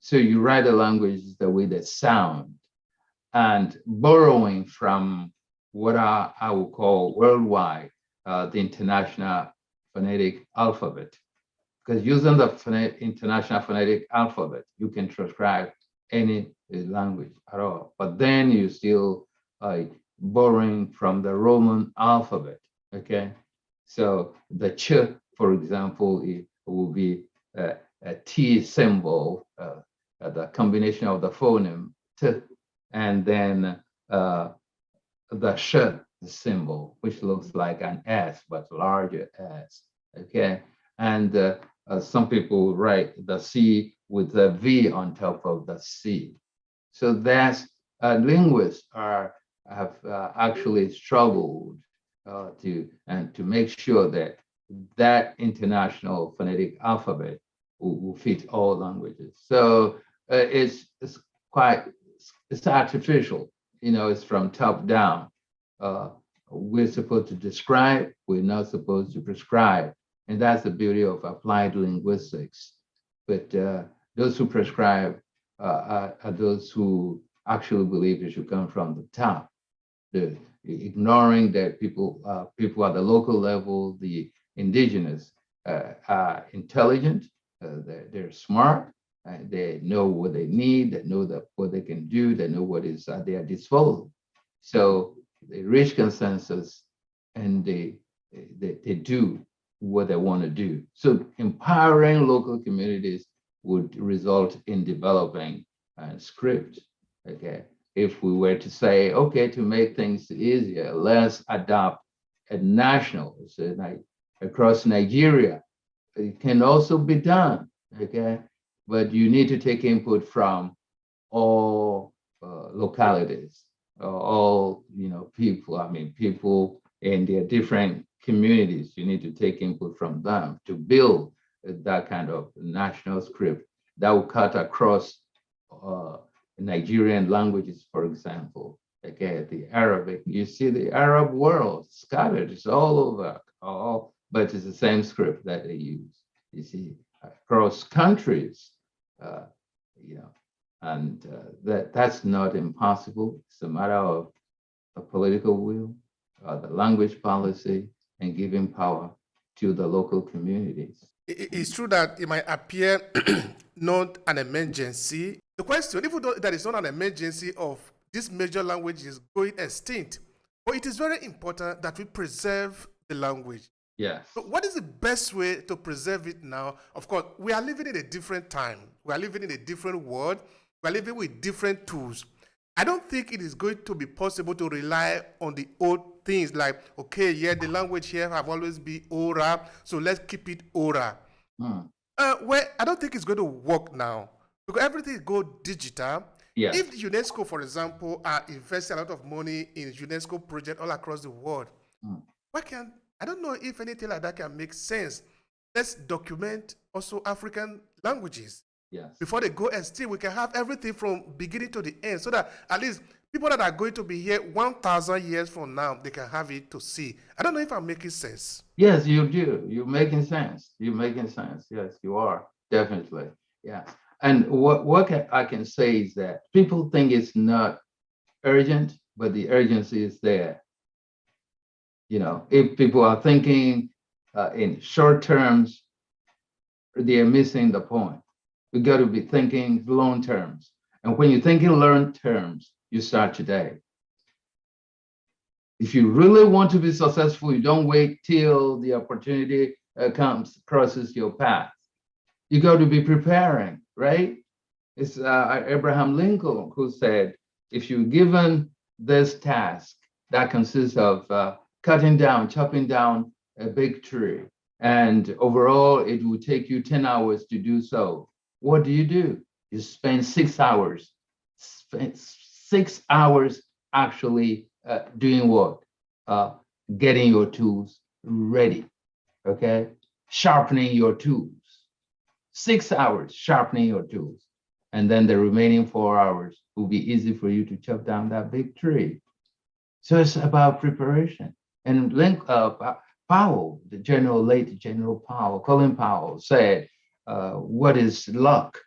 So you write a language the way they sound, and borrowing from what I would call worldwide the international phonetic alphabet. Because using the international phonetic alphabet, you can transcribe any language at all. But then you still borrowing from the Roman alphabet. Okay, so the ch, for example, it will be a T symbol, the combination of the phoneme t, and then the sh symbol, which looks like an S but larger S. Okay, and some people write the C with a V on top of the C. So that's linguists have actually struggled to make sure that that international phonetic alphabet will fit all languages. So it's artificial. It's from top down. We're supposed to describe, we're not supposed to prescribe. And that's the beauty of applied linguistics. But those who prescribe are those who actually believe it should come from the top. Ignoring that people at the local level, the indigenous, are intelligent, they're smart, they know what they need, they know what they can do, they know what is at their disposal. So they reach consensus and they do what they want to do. So empowering local communities would result in developing script. Okay, if we were to say, okay, to make things easier, let's adopt a national, so like across Nigeria. It can also be done. Okay, but you need to take input from all localities, all people. I mean, people in their different communities. You need to take input from them to build that kind of national script that will cut across Nigerian languages, for example. Okay, the Arabic. You see the Arab world scattered. It's all over. But it's the same script that they use. You see, across countries. And that's not impossible. It's a matter of a political will, the language policy, and giving power to the local communities. It's true that it might appear not an emergency. The question, even though that is not an emergency of this major language is going extinct, but it is very important that we preserve the language. Yes. So what is the best way to preserve it now? Of course, we are living in a different time. We are living in a different world. We are living with different tools. I don't think it is going to be possible to rely on the old things like, okay, yeah, the language here have always been oral, so let's keep it oral. Well, I don't think it's going to work now because everything go digital. Yes. If UNESCO, for example, are investing a lot of money in UNESCO project all across the world, I don't know if anything like that can make sense. Let's document also African languages. Yes. Before they go extinct, we can have everything from beginning to the end so that at least people that are going to be here 1,000 years from now, they can have it to see. I don't know if I'm making sense. Yes, you do. You're making sense. You're making sense. Yes, you are. Definitely. Yeah. And what I can say is that people think it's not urgent, but the urgency is there. If people are thinking in short terms, they are missing the point. We got to be thinking long terms. And when you think in long terms, you start today. If you really want to be successful, you don't wait till the opportunity crosses your path. You got to be preparing, right? It's Abraham Lincoln who said, if you're given this task that consists of chopping down a big tree, and overall it will take you 10 hours to do so, what do? You spend 6 hours. Spend 6 hours actually doing what? Getting your tools ready, okay? Sharpening your tools. 6 hours sharpening your tools. And then the remaining 4 hours will be easy for you to chop down that big tree. So it's about preparation. And Powell, late General Powell, Colin Powell said, what is luck?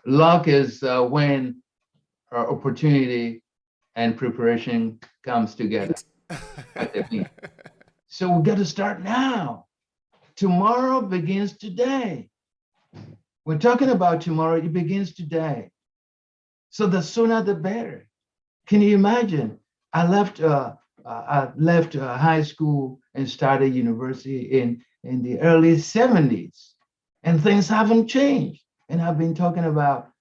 luck is when opportunity and preparation comes together. What that means. So we got to start now. Tomorrow begins today. We're talking about tomorrow, it begins today. So the sooner the better. Can you imagine? I left high school and started university in the early 70s, and things haven't changed. And I've been talking about,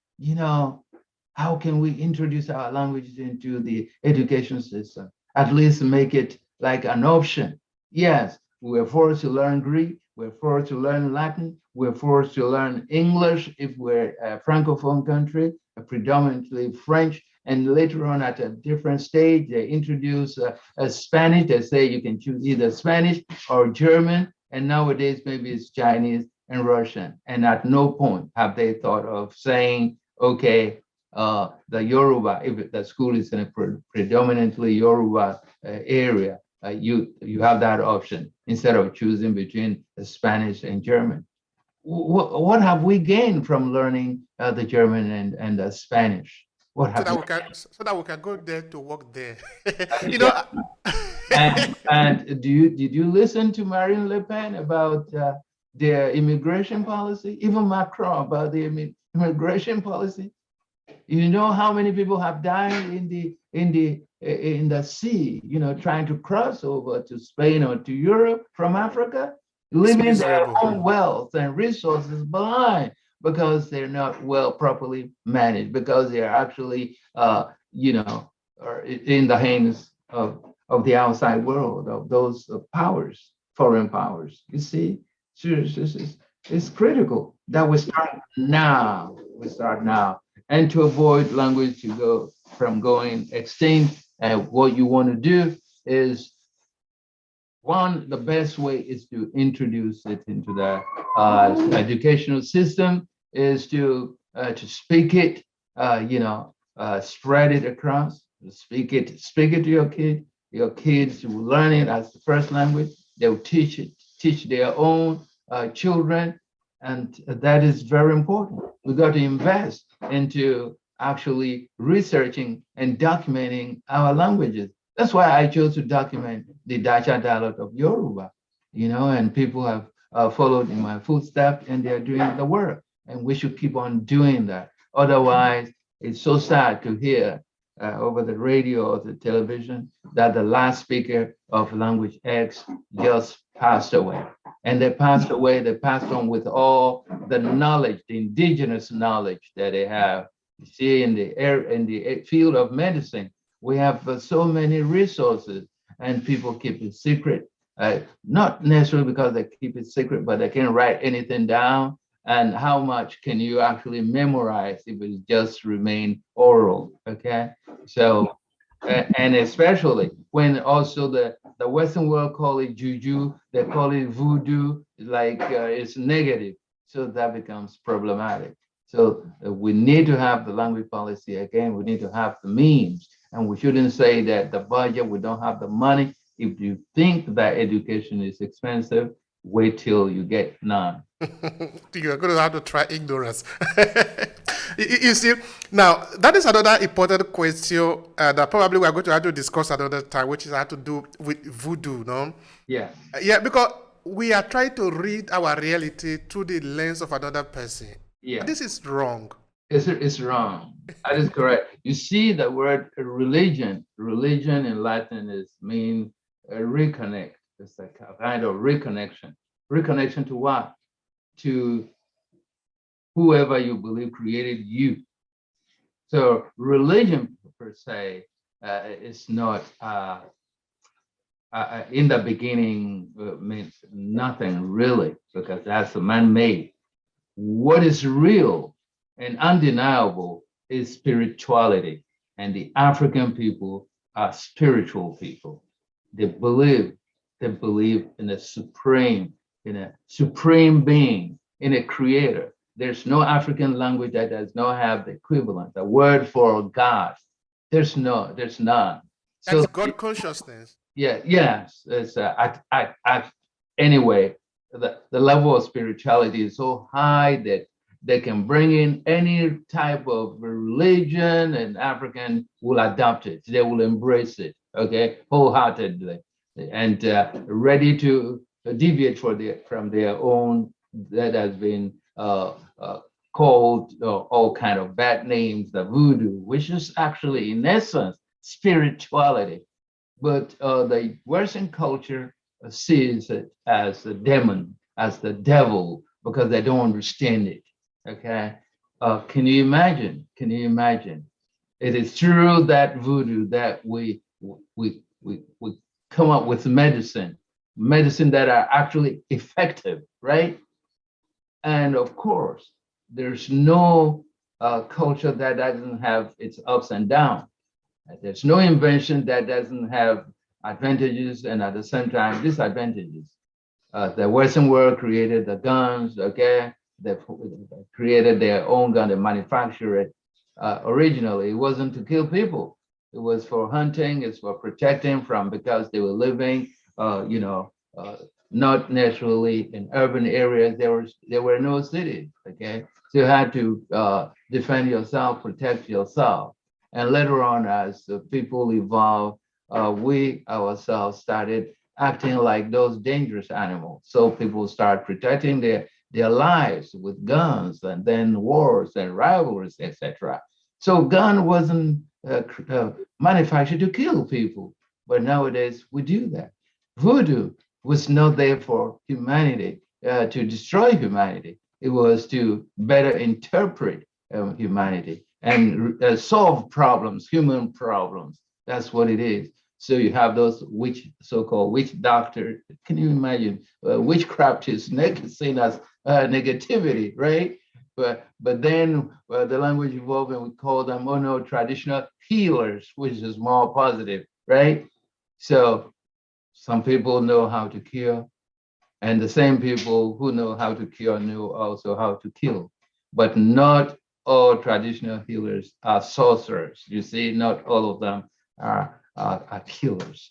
how can we introduce our languages into the education system? At least make it like an option. Yes, we're forced to learn Greek, we're forced to learn Latin, we're forced to learn English if we're a Francophone country, predominantly French. And later on, at a different stage, they introduce a Spanish. They say you can choose either Spanish or German. And nowadays, maybe it's Chinese and Russian. And at no point have they thought of saying, okay, the Yoruba, if the school is in a predominantly Yoruba area, you have that option instead of choosing between Spanish and German. What have we gained from learning the German and the Spanish? What have so that we can go there to work there. and did you listen to Marine Le Pen about their immigration policy? Even Macron about the immigration policy. You know how many people have died in the sea, trying to cross over to Spain or to Europe from Africa, leaving their own wealth and resources behind because they're not properly managed, because they're actually, in the hands of the outside world, of those powers, foreign powers. You see, seriously, it's critical that we start now. And to avoid language to go from going extinct, what you want to do is, the best way is to introduce it into the educational system, is to speak it, spread it across, speak it to your kid. Your kids will learn it as the first language. They'll teach their own children, and that is very important. We got to invest into actually researching and documenting our languages. That's why I chose to document the Dacha dialect of Yoruba, and people have followed in my footsteps, and they're doing the work. And we should keep on doing that. Otherwise, it's so sad to hear over the radio or the television that the last speaker of language X just passed away. And they passed on with all the knowledge, the indigenous knowledge that they have. You see, in the field of medicine, we have so many resources, and people keep it secret. Not necessarily because they keep it secret, but they can't write anything down. And how much can you actually memorize if it just remain oral? Okay, so and especially when also the Western world call it juju, they call it voodoo, like it's negative, so that becomes problematic. So we need to have the language policy again. We need to have the means, and we shouldn't say that the budget, we don't have the money. If you think that education is expensive, wait till you get none. You're going to have to try ignorance. You see, now that is another important question that probably we are going to have to discuss another time, which is how to do with voodoo, no? Yeah. Yeah, because we are trying to read our reality through the lens of another person. Yeah. This is wrong. It's wrong. That is correct. You see, the word religion in Latin means reconnect. It's like a kind of reconnection. Reconnection to what? To whoever you believe created you. So religion per se is not in the beginning means nothing really, because that's man-made. What is real and undeniable is spirituality, and the African people are spiritual people. They believe in a supreme being, in a creator. There's no African language that does not have the equivalent, the word for God. There's none. That's God consciousness. Yeah, yes. It's anyway, the level of spirituality is so high that they can bring in any type of religion, and African will adopt it. They will embrace it, okay, wholeheartedly, and ready to deviate from their own that has been called all kind of bad names, the voodoo, which is actually in essence spirituality. But the Western culture sees it as the demon, as the devil, because they don't understand it. Okay, can you imagine? Can you imagine? It is through that voodoo that we come up with medicine that are actually effective, right? And of course, there's no culture that doesn't have its ups and downs. There's no invention that doesn't have advantages and at the same time disadvantages. The Western world created the guns, okay? They created their own gun, they manufactured it. Originally, it wasn't to kill people. It was for hunting, it's for protecting from because they were living, not naturally in urban areas. There were no cities, okay? So you had to defend yourself, protect yourself. And later on, as people evolved, we ourselves started acting like those dangerous animals. So people start protecting their lives with guns and then wars and rivalries, etc. So gun wasn't manufactured to kill people, but nowadays we do that. Voodoo was not there for humanity, to destroy humanity. It was to better interpret humanity and solve problems, human problems. That's what it is. So you have those so-called witch doctor. Can you imagine? Witchcraft is seen as negativity, right? But then the language evolved and we call them, oh no, traditional healers, which is more positive, right? So some people know how to cure, and the same people who know how to cure know also how to kill. But not all traditional healers are sorcerers. You see, not all of them are killers.